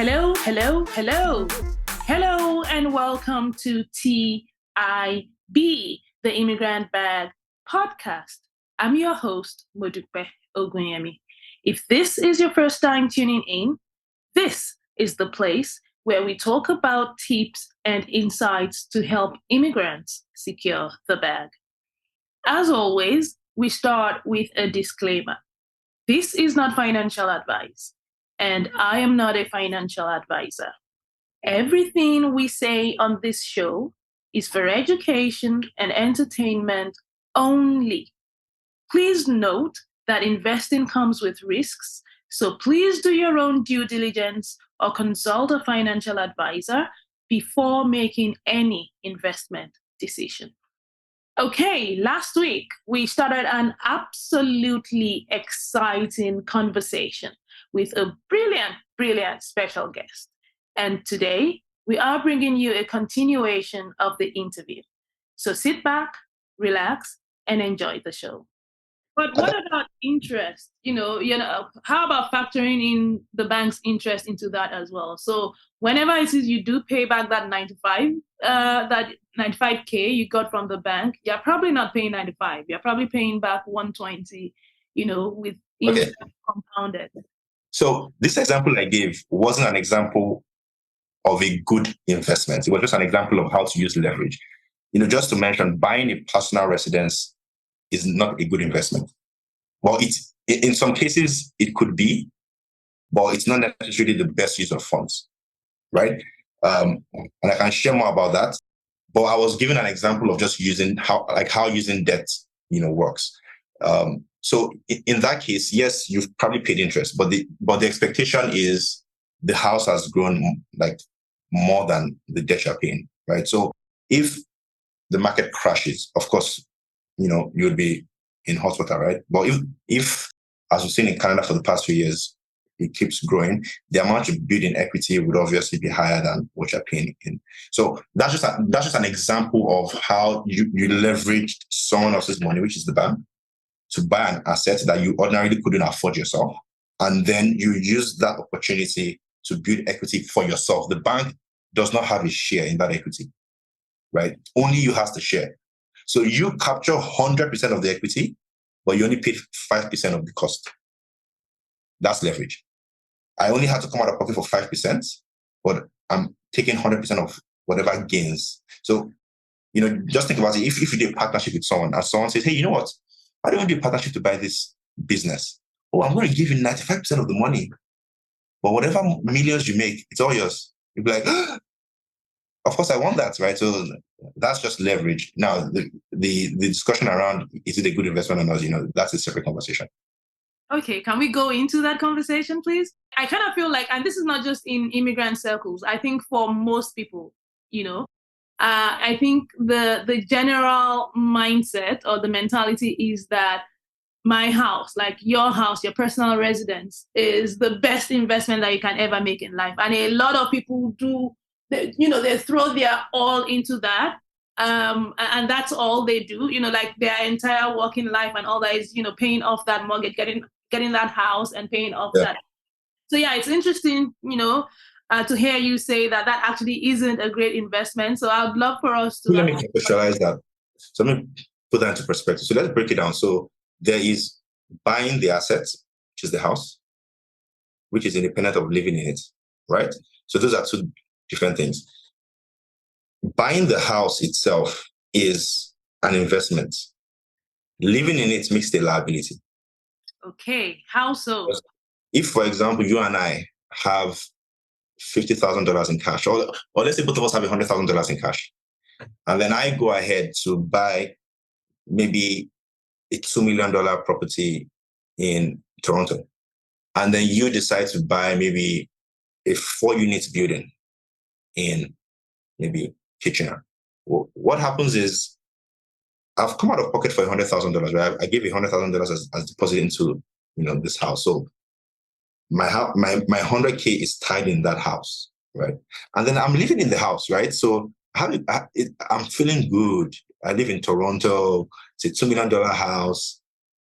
Hello, hello, hello. Hello, and welcome to TIB, the Immigrant Bag podcast. I'm your host, Modupe Ogunyemi. If this is your first time tuning in, this is the place where we talk about tips and insights to help immigrants secure the bag. As always, we start with a disclaimer. This is not financial advice, and I am not a financial advisor. Everything we say on this show is for education and entertainment only. Please note that investing comes with risks, so please do your own due diligence or consult a financial advisor before making any investment decision. Okay, last week we started an absolutely exciting conversation with a brilliant special guest. And today we are bringing you a continuation of the interview. So sit back, relax, and enjoy the show. But what about interest? How about factoring in the bank's interest into that as well? So whenever it is you do pay back that 95K you got from the bank, you're probably not paying 95. You're probably paying back 120, with interest compounded. So this example I gave wasn't an example of a good investment. It was just an example of how to use leverage. Just to mention, buying a personal residence is not a good investment. Well, in some cases it could be, but it's not necessarily the best use of funds, right? And I can share more about that. But I was given an example of just using how using debt, works. So in that case, yes, you've probably paid interest, but the expectation is the house has grown more than the debt you're paying, right? So if the market crashes, of course, you'll be in hot water, right? But if as we've seen in Canada for the past few years, it keeps growing, the amount you build in equity would obviously be higher than what you're paying in. So that's just an example of how you leveraged someone else's money, which is the bank, to buy an asset that you ordinarily couldn't afford yourself. And then you use that opportunity to build equity for yourself. The bank does not have a share in that equity, right? Only you have the share. So you capture 100% of the equity, but you only paid 5% of the cost. That's leverage. I only had to come out of pocket for 5%, but I'm taking 100% of whatever gains. So, just think about it. If you do a partnership with someone and someone says, hey, you know what? I don't want to do a partnership to buy this business. Oh, I'm going to give you 95% of the money. But whatever millions you make, it's all yours. You'll be like, of course I want that, right? So that's just leverage. Now, the discussion around, is it a good investment or not, that's a separate conversation. Okay, can we go into that conversation, please? I kind of feel like, and this is not just in immigrant circles, I think for most people, I think the general mindset or the mentality is that my house, like your house, your personal residence, is the best investment that you can ever make in life. And a lot of people do, they throw their all into that. And that's all they do, like their entire working life and all that is, paying off that mortgage, getting that house and paying off that. So yeah, it's interesting, to hear you say that actually isn't a great investment. So I would love for us to... Let me contextualize that. So let me put that into perspective. So let's break it down. So there is buying the assets, which is the house, which is independent of living in it, right? So those are two different things. Buying the house itself is an investment. Living in it makes it a liability. Okay, how so? If, for example, you and I have $50,000 in cash, or let's say both of us have $100,000 in cash, and then I go ahead to buy maybe a $2 million property in Toronto, and then you decide to buy maybe a 4-unit building in maybe Kitchener. What happens is I've come out of pocket for $100,000, right? I gave $100,000 as deposit into this house. So my 100K is tied in that house, right? And then I'm living in the house, right? So I'm feeling good. I live in Toronto. It's a $2 million house.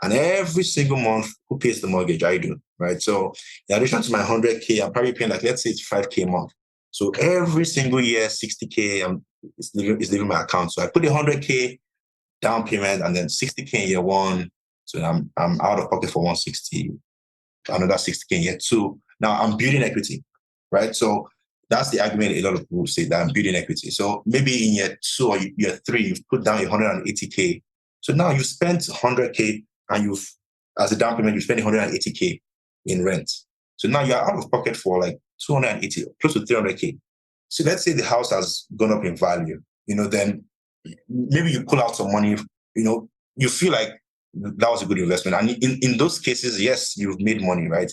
And every single month, who pays the mortgage? I do. right? So in addition to my 100K, I'm probably paying like, let's say it's 5K a month. So every single year, 60K is leaving my account. So I put 100K down payment and then 60K in year one. So I'm out of pocket for 160, another 60K in year two. Now I'm building equity, right? So that's the argument a lot of people say, that I'm building equity. So maybe in year two or year three, you've put down 180K. So now you spent 100K and as a down payment, you spend 180K in rent. So now you're out of pocket for like 280, close to 300K. So let's say the house has gone up in value, then maybe you pull out some money, you feel like that was a good investment. And in those cases, yes, you've made money, right?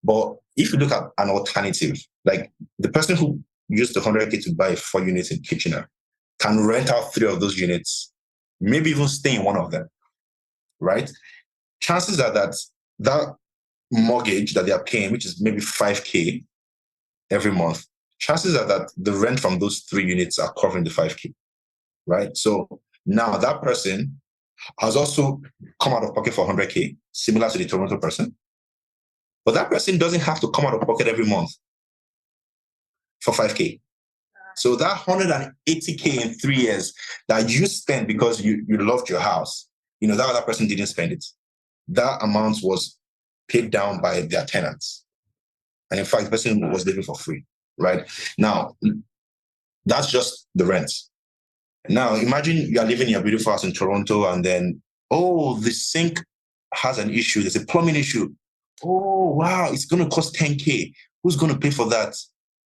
But if you look at an alternative, like the person who used the 100K to buy 4 units in Kitchener can rent out 3 of those units, maybe even stay in one of them, right? Chances are that mortgage that they are paying, which is maybe 5K every month, chances are that the rent from those 3 units are covering the 5K, right? So now that person has also come out of pocket for 100K, similar to the Toronto person. But that person doesn't have to come out of pocket every month for 5K. So that 180K in 3 years that you spent because you loved your house, that other person didn't spend it. That amount was paid down by their tenants. And in fact, the person was living for free, right? Now, that's just the rent. Now, imagine you are living in a beautiful house in Toronto and then, the sink has an issue. There's a plumbing issue. Oh, wow, it's going to cost 10K. Who's going to pay for that?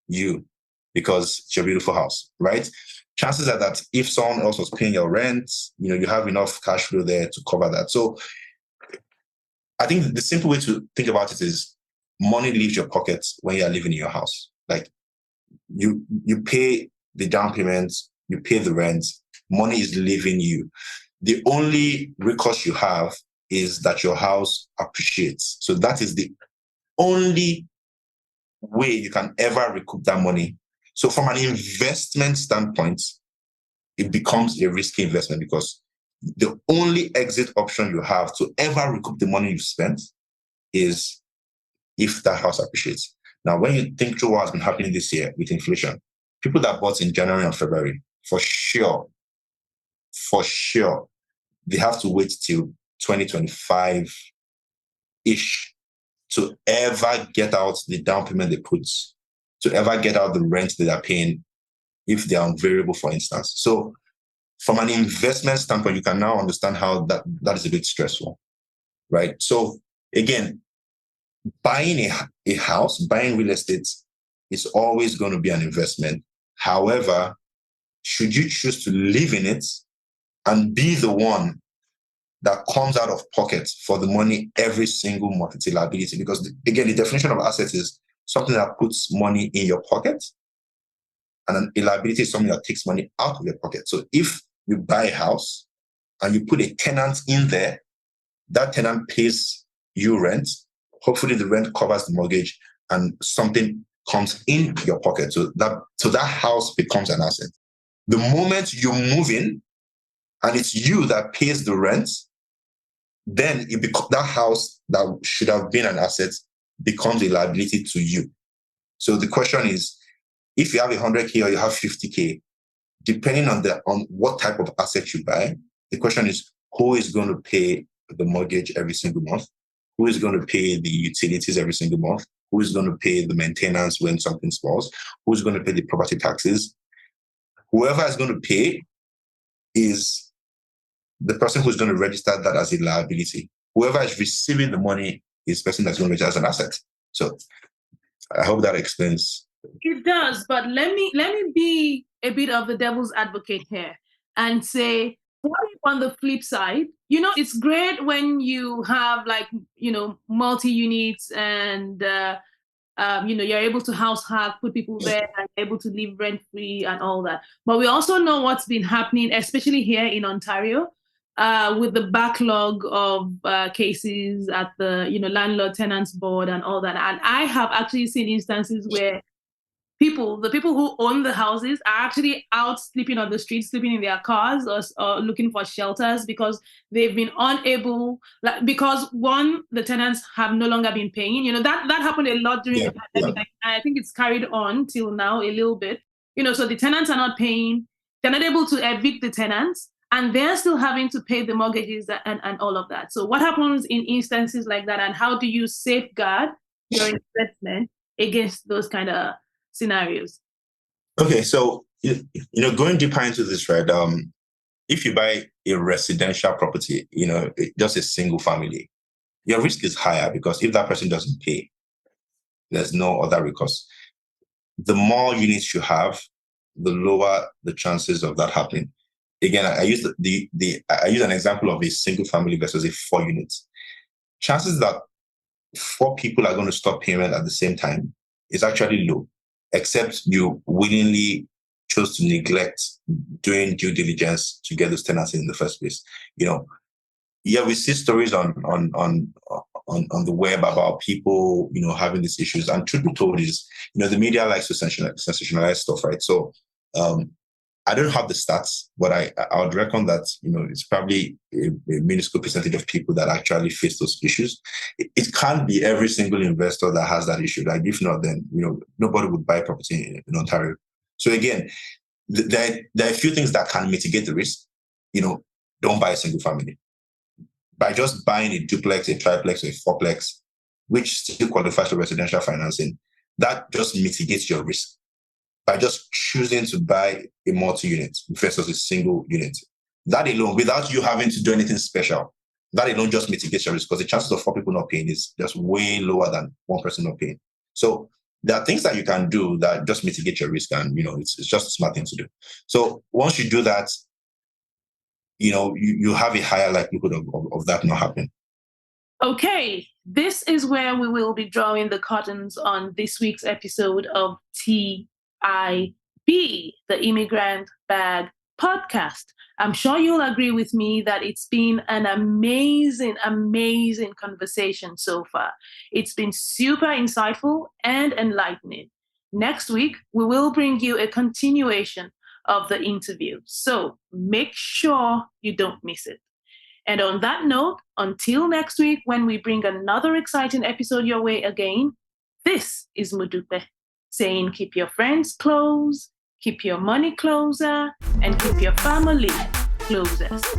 You, because it's your beautiful house, right? Chances are that if someone else was paying your rent, you have enough cash flow there to cover that. So I think the simple way to think about it is money leaves your pocket when you are living in your house. Like you pay the down payments, you pay the rent, money is leaving you. The only recourse you have is that your house appreciates. So that is the only way you can ever recoup that money. So from an investment standpoint, it becomes a risky investment because the only exit option you have to ever recoup the money you spent is if that house appreciates. Now, when you think through what has been happening this year with inflation, people that bought in January and February, for sure, they have to wait till 2025-ish to ever get out the down payment they put, to ever get out the rent that they're paying if they are on variable, for instance. So from an investment standpoint, you can now understand how that is a bit stressful, right? So again, buying a house, buying real estate is always going to be an investment. However, should you choose to live in it and be the one that comes out of pocket for the money every single month, it's a liability. Because again, the definition of asset is something that puts money in your pocket, and a liability is something that takes money out of your pocket. So if you buy a house and you put a tenant in there, that tenant pays you rent. Hopefully the rent covers the mortgage and something comes in your pocket. So that house becomes an asset. The moment you move in and it's you that pays the rent, then that house that should have been an asset becomes a liability to you. So the question is, if you have 100K or you have 50K, depending on what type of asset you buy, the question is, who is going to pay the mortgage every single month? Who is going to pay the utilities every single month? Who is going to pay the maintenance when something spoils? Who is going to pay the property taxes? Whoever is going to pay is the person who's going to register that as a liability. Whoever is receiving the money is the person that's going to register as an asset. So I hope that explains. It does, but let me be a bit of the devil's advocate here and say, what if on the flip side, it's great when you have multi-units and you're able to house hack, put people there and able to live rent-free and all that. But we also know what's been happening, especially here in Ontario, with the backlog of cases at the landlord tenants board and all that. And I have actually seen instances where the people who own the houses are actually out sleeping on the streets, sleeping in their cars, or looking for shelters because they've been unable, like, because one, the tenants have no longer been paying. That happened a lot during Yeah, the pandemic. yeah. I think it's carried on till now a little bit. So the tenants are not paying. They're not able to evict the tenants, and they're still having to pay the mortgages and all of that. So what happens in instances like that, and how do you safeguard your investment against those kind of scenarios? Okay, so going deeper into this, right? If you buy a residential property, just a single family, your risk is higher because if that person doesn't pay, there's no other recourse. The more units you have, the lower the chances of that happening. Again, I use I use an example of a single family versus a 4 units. Chances that 4 people are going to stop payment at the same time is actually low, except you willingly chose to neglect doing due diligence to get those tenants in the first place. Yeah, we see stories on the web about people, having these issues. And truth be told is, the media likes to sensationalize stuff, right? So I don't have the stats, but I would reckon that, it's probably a minuscule percentage of people that actually face those issues. It can't be every single investor that has that issue. Like, if not, then, nobody would buy property in Ontario. So again, there are a few things that can mitigate the risk. Don't buy a single family. By just buying a duplex, a triplex, or a fourplex, which still qualifies for residential financing, that just mitigates your risk. By just choosing to buy a multi-unit versus a single unit. That alone, without you having to do anything special, that alone just mitigates your risk because the chances of 4 people not paying is just way lower than 1 person not paying. So there are things that you can do that just mitigate your risk, and it's just a smart thing to do. So once you do that, you have a higher likelihood of that not happening. Okay, this is where we will be drawing the curtains on this week's episode of TIB, the Immigrant Bag podcast. I'm sure you'll agree with me that it's been an amazing, amazing conversation so far. It's been super insightful and enlightening. Next week, we will bring you a continuation of the interview. So make sure you don't miss it. And on that note, until next week, when we bring another exciting episode your way again, this is Mudupe saying keep your friends close, keep your money closer, and keep your family closest.